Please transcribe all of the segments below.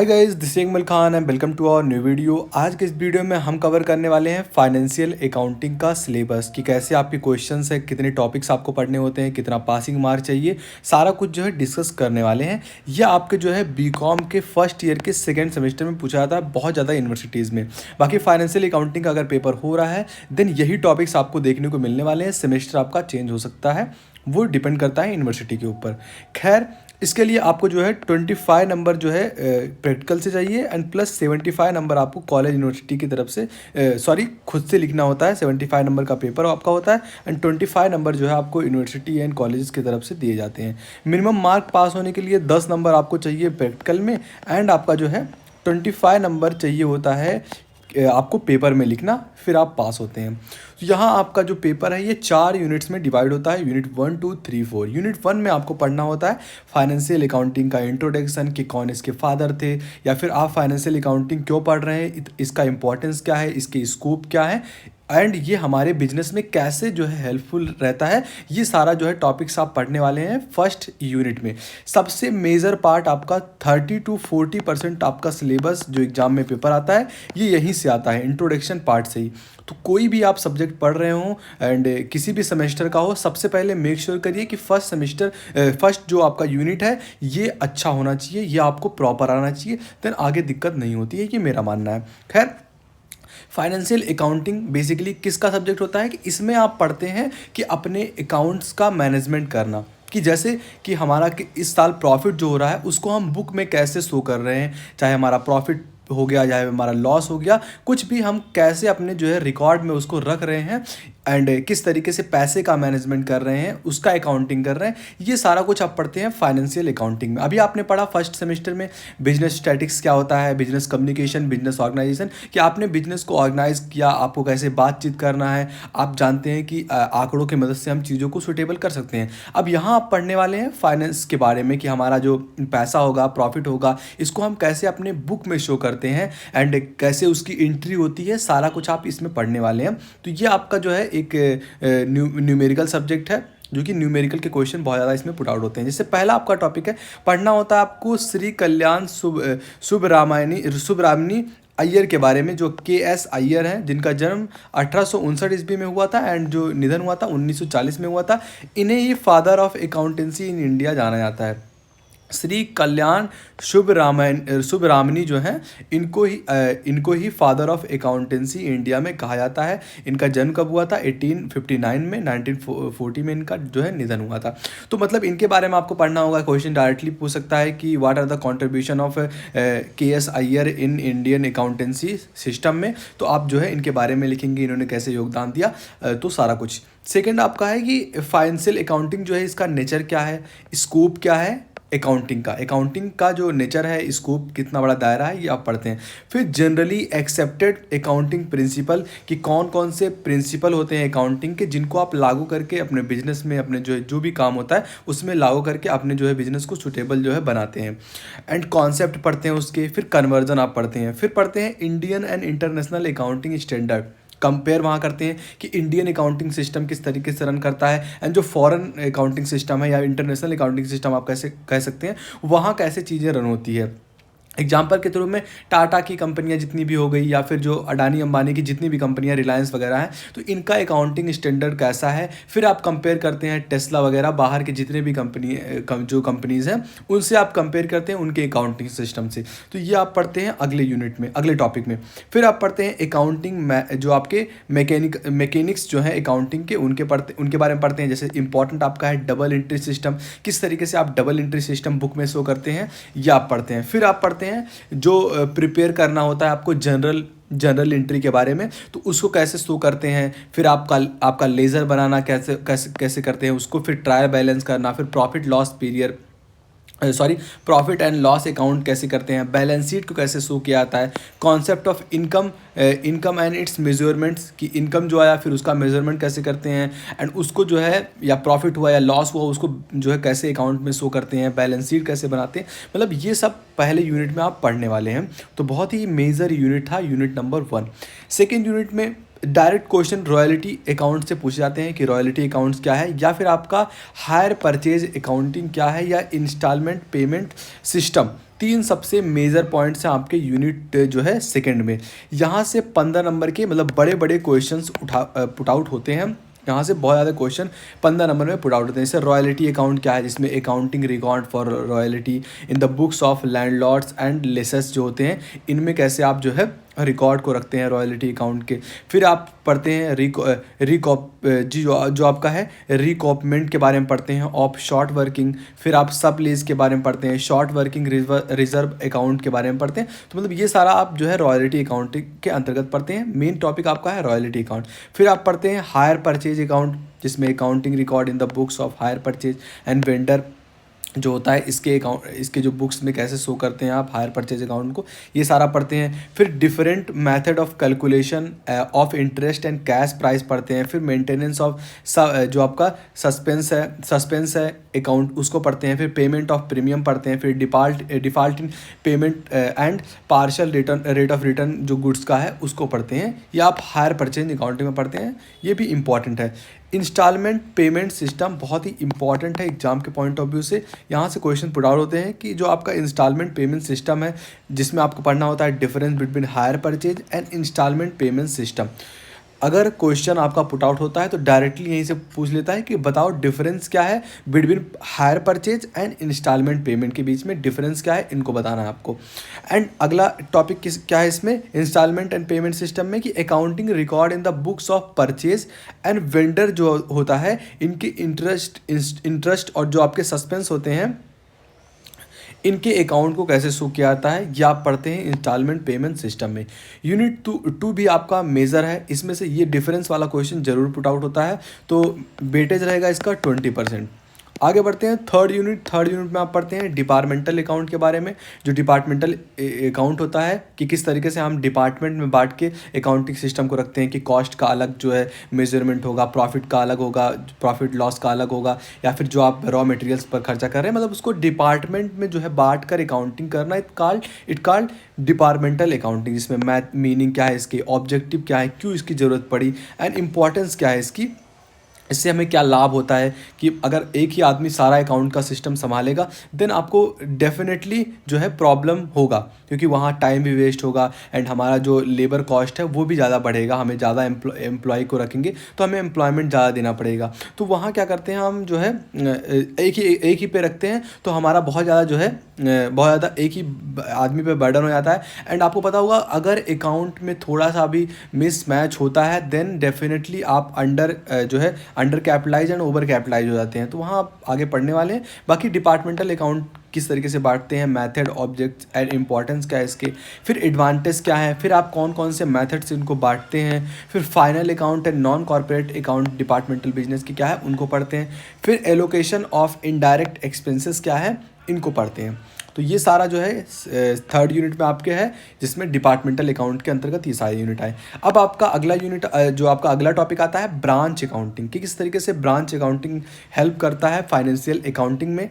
Hi guys, this is Ikmal Khan and welcome to our new video. आज के इस video में हम कवर करने वाले हैं फाइनेंशियल अकाउंटिंग का सिलेबस कि कैसे आपके क्वेश्चंस है, कितने टॉपिक्स आपको पढ़ने होते हैं, कितना पासिंग मार्क चाहिए, सारा कुछ जो है डिस्कस करने वाले हैं। यह आपके जो है बीकॉम के फर्स्ट ईयर के सेकेंड सेमेस्टर में पूछा जाता है बहुत ज़्यादा यूनिवर्सिटीज़ में। बाकी फाइनेंशियल अकाउंटिंग का अगर पेपर हो रहा है देन यही टॉपिक्स आपको देखने को मिलने वाले हैं। सेमेस्टर आपका चेंज हो सकता है, वो डिपेंड करता है यूनिवर्सिटी के ऊपर। खैर, इसके लिए आपको जो है 25 नंबर जो है प्रैक्टिकल से चाहिए एंड प्लस 75 नंबर आपको कॉलेज यूनिवर्सिटी की तरफ से खुद से लिखना होता है। 75 नंबर का पेपर आपका होता है एंड 25 नंबर जो है आपको यूनिवर्सिटी एंड कॉलेज की तरफ से दिए जाते हैं। मिनिमम मार्क पास होने के लिए 10 नंबर आपको चाहिए प्रैक्टिकल में एंड आपका जो है 25 नंबर चाहिए होता है आपको पेपर में लिखना, फिर आप पास होते हैं। तो यहाँ आपका जो पेपर है ये 4 यूनिट्स में डिवाइड होता है। यूनिट 1 2 3 4। यूनिट 1 में आपको पढ़ना होता है फाइनेंशियल अकाउंटिंग का इंट्रोडक्शन कि कौन इसके फादर थे, या फिर आप फाइनेंशियल अकाउंटिंग क्यों पढ़ रहे हैं, इसका इंपॉर्टेंस क्या है, इसके स्कोप क्या है एंड ये हमारे बिजनेस में कैसे जो है हेल्पफुल रहता है। ये सारा जो है टॉपिक्स आप पढ़ने वाले हैं फर्स्ट यूनिट में। सबसे मेजर पार्ट आपका 30 to 40% आपका सिलेबस जो एग्जाम में पेपर आता है ये यहीं से आता है, इंट्रोडक्शन पार्ट से ही। तो कोई भी आप सब्जेक्ट पढ़ रहे हो एंड किसी भी सेमेस्टर का हो, सबसे पहले मेक श्योर करिए कि फर्स्ट जो आपका यूनिट है ये अच्छा होना चाहिए, ये आपको प्रॉपर आना चाहिए, देन आगे दिक्कत नहीं होती है, ये मेरा मानना है। खैर, फाइनेंशियल अकाउंटिंग बेसिकली किसका सब्जेक्ट होता है कि इसमें आप पढ़ते हैं कि अपने अकाउंट्स का मैनेजमेंट करना, कि जैसे कि हमारा कि इस साल प्रॉफिट जो हो रहा है उसको हम बुक में कैसे शो कर रहे हैं, चाहे हमारा प्रॉफिट हो गया चाहे हमारा लॉस हो गया, कुछ भी हम कैसे अपने जो है रिकॉर्ड में उसको रख रहे हैं एंड किस तरीके से पैसे का मैनेजमेंट कर रहे हैं, उसका अकाउंटिंग कर रहे हैं। ये सारा कुछ आप पढ़ते हैं फाइनेंशियल अकाउंटिंग में। अभी आपने पढ़ा फर्स्ट सेमेस्टर में बिजनेस स्टैटिक्स क्या होता है, बिजनेस कम्युनिकेशन, बिजनेस ऑर्गेनाइजेशन, कि आपने बिजनेस को ऑर्गेनाइज किया, आपको कैसे बातचीत करना है। आप जानते हैं कि आंकड़ों की मदद से हम चीज़ों को सुटेबल कर सकते हैं। अब यहाँ आप पढ़ने वाले हैं फाइनेंस के बारे में कि हमारा जो पैसा होगा, प्रॉफिट होगा, इसको हम कैसे अपने बुक में शो करते हैं एंड कैसे उसकी एंट्री होती है, सारा कुछ आप इसमें पढ़ने वाले हैं। तो ये आपका जो है एक न्यूमेरिकल सब्जेक्ट है, जो कि न्यूमेरिकल के क्वेश्चन बहुत ज़्यादा इसमें पुट आउट होते हैं। जैसे पहला आपका टॉपिक है, पढ़ना होता है आपको श्री कल्याण सुब्रामणी अय्यर के बारे में, जो KS अय्यर हैं, जिनका जन्म 1859 ईस्वी में हुआ था एंड जो निधन हुआ था 1940 में हुआ था। इन्हें ही father of accountancy in India जाना जाता है। श्री कल्याण सुब्रामणी जो हैं, इनको ही फादर ऑफ अकाउंटेंसी इंडिया में कहा जाता है। इनका जन्म कब हुआ था? 1859 में, 1940 में इनका जो है निधन हुआ था। तो मतलब इनके बारे में आपको पढ़ना होगा। क्वेश्चन डायरेक्टली पूछ सकता है कि what are the contribution of KS Iyer in Indian accountancy system में। तो आप जो है इनके बारे में लिखेंगे, इन्होंने कैसे योगदान दिया, तो सारा कुछ। सेकेंड आपका है कि फाइनेंशियल अकाउंटिंग जो है इसका नेचर क्या है, स्कोप क्या है अकाउंटिंग का जो नेचर है, स्कोप कितना बड़ा दायरा है, ये आप पढ़ते हैं। फिर जनरली एक्सेप्टेड अकाउंटिंग प्रिंसिपल, कि कौन कौन से प्रिंसिपल होते हैं अकाउंटिंग के जिनको आप लागू करके अपने बिजनेस में, अपने जो भी काम होता है उसमें लागू करके अपने जो है बिजनेस को सुटेबल जो है बनाते हैं। एंड कॉन्सेप्ट पढ़ते हैं उसके। फिर कन्वर्जन आप पढ़ते हैं। फिर पढ़ते हैं Indian and international accounting standard, compare वहाँ करते हैं कि इंडियन अकाउंटिंग सिस्टम किस तरीके से रन करता है एंड जो फॉरेन अकाउंटिंग सिस्टम है या इंटरनेशनल अकाउंटिंग सिस्टम आप कैसे कह सकते हैं, वहाँ कैसे चीज़ें रन होती है। एग्जाम्पल के थ्रू में टाटा की कंपनियां जितनी भी हो गई, या फिर जो अडानी अंबानी की जितनी भी कंपनियां, रिलायंस वगैरह हैं, तो इनका अकाउंटिंग स्टैंडर्ड कैसा है। फिर आप कंपेयर करते हैं टेस्ला वगैरह, बाहर के जितने भी जो कंपनीज हैं उनसे आप कंपेयर करते हैं उनके अकाउंटिंग सिस्टम से। तो ये आप पढ़ते हैं अगले यूनिट में, अगले टॉपिक में। फिर आप पढ़ते हैं अकाउंटिंग जो आपके मैकेनिक्स जो है अकाउंटिंग के, उनके बारे में पढ़ते हैं। जैसे इंपॉर्टेंट आपका है डबल एंट्री सिस्टम, किस तरीके से आप डबल एंट्री सिस्टम बुक में शो करते हैं, ये आप पढ़ते हैं। फिर आप पढ़ते हैं जो प्रिपेयर करना होता है आपको जनरल एंट्री के बारे में, तो उसको कैसे शो करते हैं। फिर आपका लेजर बनाना कैसे कैसे कैसे करते हैं उसको। फिर ट्रायल बैलेंस करना। फिर प्रॉफिट एंड लॉस अकाउंट कैसे करते हैं। बैलेंस शीट को कैसे शो किया जाता है। Concept of income and it's measurements, कि इनकम जो आया फिर उसका मेजरमेंट कैसे करते हैं एंड उसको जो है, या प्रॉफिट हुआ या लॉस हुआ, उसको जो है कैसे अकाउंट में शो करते हैं, बैलेंस शीट कैसे बनाते हैं। मतलब ये सब पहले यूनिट में आप पढ़ने वाले हैं। तो बहुत ही मेजर यूनिट था यूनिट नंबर 1। सेकेंड यूनिट में डायरेक्ट क्वेश्चन रॉयल्टी अकाउंट से पूछे जाते हैं कि रॉयल्टी अकाउंट्स क्या है, या फिर आपका हायर परचेज अकाउंटिंग क्या है, या इंस्टॉलमेंट पेमेंट सिस्टम तीन सबसे मेजर पॉइंट्स हैं आपके यूनिट जो है सेकंड में। यहाँ से 15 नंबर के मतलब बड़े बड़े क्वेश्चंस पुट आउट होते हैं। यहाँ से बहुत ज़्यादा क्वेश्चन 15 नंबर में पुट आउट होते हैं। जैसे रॉयल्टी अकाउंट क्या है, जिसमें accounting record for royalty in the books of landlords and laces जो होते हैं, इनमें कैसे आप जो है रिकॉर्ड को रखते हैं रॉयल्टी अकाउंट के। फिर आप पढ़ते हैं जो आपका है रिकॉपमेंट के बारे में पढ़ते हैं, ऑफ शॉर्ट वर्किंग। फिर आप सब लीज के बारे में पढ़ते हैं, शॉर्ट वर्किंग रिजर्व अकाउंट के बारे में पढ़ते हैं। तो मतलब ये सारा आप जो है रॉयल्टी अकाउंटिंग के अंतर्गत पढ़ते हैं। मेन टॉपिक आपका है रॉयल्टी अकाउंट। फिर आप पढ़ते हैं हायर परचेज अकाउंट, जिसमें accounting record in the books of higher purchase and vendor जो होता है, इसके जो बुक्स में कैसे शो करते हैं आप हायर परचेज अकाउंट को, ये सारा पढ़ते हैं। फिर different method of calculation of interest and cash price पढ़ते हैं। फिर मेंटेनेंस ऑफ जो आपका सस्पेंस है अकाउंट, उसको पढ़ते हैं। फिर पेमेंट ऑफ प्रीमियम पढ़ते हैं। फिर default in payment and partial rate of return जो गुड्स का है उसको पढ़ते हैं। ये आप हायर परचेज अकाउंटिंग में पढ़ते हैं, ये भी इंपॉर्टेंट है। इंस्टॉलमेंट पेमेंट सिस्टम बहुत ही इंपॉर्टेंट है एग्जाम के पॉइंट ऑफ व्यू से। यहाँ से क्वेश्चन पुट आउट होते हैं कि जो आपका इंस्टॉलमेंट पेमेंट सिस्टम है, जिसमें आपको पढ़ना होता है difference between hire purchase and instalment payment system. अगर क्वेश्चन आपका पुट आउट होता है तो डायरेक्टली यहीं से पूछ लेता है कि बताओ डिफरेंस क्या है between hire purchase and instalment payment के बीच में डिफरेंस क्या है, इनको बताना है आपको। एंड अगला टॉपिक क्या है इसमें इंस्टॉलमेंट एंड पेमेंट सिस्टम में, कि accounting record in the books of purchase and vendor जो होता है, इनके इंटरेस्ट और जो आपके सस्पेंस होते हैं, इनके अकाउंट को कैसे शो किया जाता है, ये आप पढ़ते हैं इंस्टॉलमेंट पेमेंट सिस्टम में। यूनिट टू भी आपका मेजर है, इसमें से ये डिफरेंस वाला क्वेश्चन जरूर पुट आउट होता है, तो वेटेज रहेगा इसका 20%। आगे बढ़ते हैं थर्ड यूनिट में आप पढ़ते हैं डिपार्टमेंटल अकाउंट के बारे में। जो डिपार्टमेंटल अकाउंट होता है कि किस तरीके से हम डिपार्टमेंट में बांट के अकाउंटिंग सिस्टम को रखते हैं, कि कॉस्ट का अलग जो है मेजरमेंट होगा, प्रॉफिट का अलग होगा, प्रॉफिट लॉस का अलग होगा, या फिर जो आप रॉ मटेरियल्स पर खर्चा कर रहे हैं, मतलब उसको डिपार्टमेंट में जो है बांट कर अकाउंटिंग करना, इट कॉल्ड डिपार्टमेंटल अकाउंटिंग। जिसमें मैथ मीनिंग क्या है इसके, ऑब्जेक्टिव क्या है, क्यों इसकी ज़रूरत पड़ी, एंड इम्पॉर्टेंस क्या है इसकी, इससे हमें क्या लाभ होता है, कि अगर एक ही आदमी सारा अकाउंट का सिस्टम संभालेगा देन आपको डेफिनेटली जो है प्रॉब्लम होगा, क्योंकि वहाँ टाइम भी वेस्ट होगा एंड हमारा जो लेबर कॉस्ट है वो भी ज़्यादा बढ़ेगा। हमें ज़्यादा एम्प्लॉय को रखेंगे तो हमें एम्प्लॉयमेंट ज़्यादा देना पड़ेगा। तो वहाँ क्या करते हैं हम जो है एक ही पे रखते हैं, तो हमारा बहुत ज़्यादा जो है बहुत ज़्यादा एक ही आदमी पे बर्डन हो जाता है। एंड आपको पता होगा अगर अकाउंट में थोड़ा सा भी मिसमैच होता है देन डेफिनेटली आप under capitalise and over capitalise हो जाते हैं। तो वहाँ आप आगे पढ़ने वाले हैं। बाकी डिपार्टमेंटल अकाउंट किस तरीके से बांटते हैं, मेथड, ऑब्जेक्ट्स एंड इंपॉर्टेंस क्या है इसके, फिर एडवांटेज क्या है, फिर आप कौन कौन से मेथड से इनको बांटते हैं, फिर final account and non corporate account departmental business की क्या है उनको पढ़ते हैं, फिर एलोकेशन ऑफ इनडायरेक्ट एक्सपेंसेस क्या है इनको पढ़ते हैं। तो ये सारा जो है थर्ड यूनिट में आपके है, जिसमें डिपार्टमेंटल अकाउंट के अंतर्गत ये सारे यूनिट आए। अब आपका अगला यूनिट जो आपका अगला टॉपिक आता है ब्रांच अकाउंटिंग, कि किस तरीके से ब्रांच अकाउंटिंग हेल्प करता है फाइनेंशियल अकाउंटिंग में,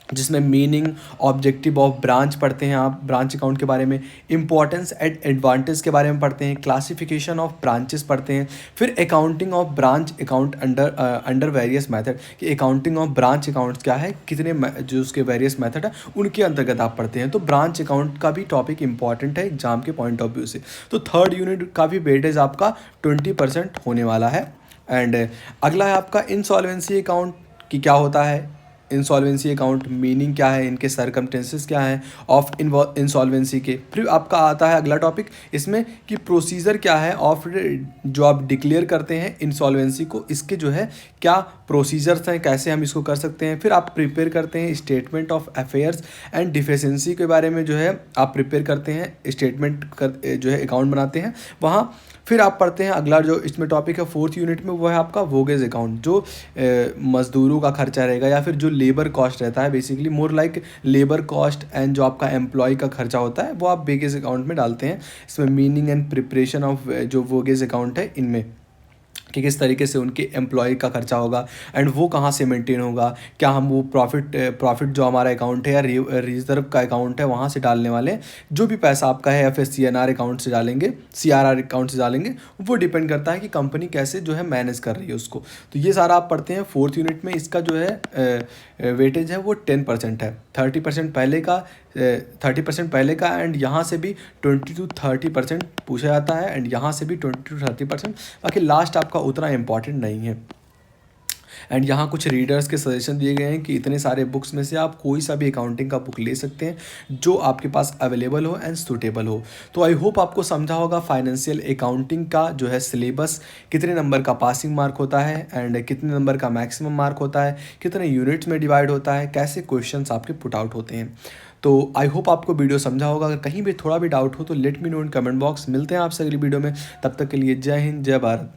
जिसमें मीनिंग ऑब्जेक्टिव ऑफ ब्रांच पढ़ते हैं आप ब्रांच अकाउंट के बारे में, इंपॉर्टेंस एंड एडवांटेज के बारे में पढ़ते हैं, क्लासिफिकेशन ऑफ ब्रांचेस पढ़ते हैं, फिर accounting of branch account under various method, कि अकाउंटिंग ऑफ ब्रांच अकाउंट्स क्या है, कितने जो उसके वेरियस मेथड है उनके अंतर्गत आप पढ़ते हैं। तो ब्रांच अकाउंट का भी टॉपिक इंपॉर्टेंट है एग्जाम के पॉइंट ऑफ व्यू से। तो थर्ड यूनिट का भी वेटेज आपका 20% होने वाला है। एंड अगला है आपका इंसॉल्वेंसी अकाउंट, कि क्या होता है इंसॉल्वेंसी अकाउंट, मीनिंग क्या है, इनके सर्कमस्टेंसेस क्या हैं ऑफ इंसॉल्वेंसी के। फिर आपका आता है अगला टॉपिक इसमें कि प्रोसीजर क्या है ऑफ जो आप डिक्लेयर करते हैं इंसॉल्वेंसी को, इसके जो है क्या प्रोसीजर्स हैं, कैसे हम इसको कर सकते हैं। फिर आप प्रिपेयर करते हैं statement of affairs and deficiency के बारे में जो है आप प्रिपेयर करते हैं, स्टेटमेंट जो है अकाउंट बनाते हैं वहाँ। फिर आप पढ़ते हैं अगला जो इसमें टॉपिक है फोर्थ यूनिट में, वो है आपका वोगेज अकाउंट, जो मजदूरों का खर्चा रहेगा या फिर जो लेबर कॉस्ट रहता है, basically more like labour cost and जो आपका एम्प्लॉय का खर्चा होता है वो आप वेगेज अकाउंट में डालते हैं। इसमें मीनिंग एंड प्रिपरेशन ऑफ जो वोगेज अकाउंट है इनमें, कि किस तरीके से उनके एम्प्लॉय का खर्चा होगा एंड वो कहाँ से मेंटेन होगा, क्या हम वो प्रॉफिट जो हमारा अकाउंट है या रिजर्व का अकाउंट है वहाँ से डालने वाले हैं, जो भी पैसा आपका है, या फिर CNR अकाउंट से डालेंगे, CRR अकाउंट से डालेंगे, वो डिपेंड करता है कि कंपनी कैसे जो है मैनेज कर रही है उसको। तो ये सारा आप पढ़ते हैं फोर्थ यूनिट में। इसका जो है वेटेज है वो 10% है। 30% पहले का 30% पहले का एंड यहाँ से भी 20 to 30% पूछा जाता है एंड यहाँ से भी 20 to 30%। बाकी लास्ट आपका उतना इम्पॉर्टेंट नहीं है। एंड यहाँ कुछ रीडर्स के सजेशन दिए गए हैं कि इतने सारे बुक्स में से आप कोई सा भी अकाउंटिंग का बुक ले सकते हैं जो आपके पास अवेलेबल हो एंड सूटेबल हो। तो आई होप आपको समझा होगा फाइनेंशियल अकाउंटिंग का जो है सिलेबस, कितने नंबर का पासिंग मार्क होता है एंड कितने नंबर का मैक्सिमम मार्क होता है, कितने यूनिट्स में डिवाइड होता है, कैसे क्वेश्चंस आपके पुट आउट होते हैं। तो आई होप आपको वीडियो समझा होगा। अगर कहीं भी थोड़ा भी डाउट हो तो let me know in comment box. मिलते हैं आपसे अगली वीडियो में, तब तक के लिए जय हिंद, जय भारत।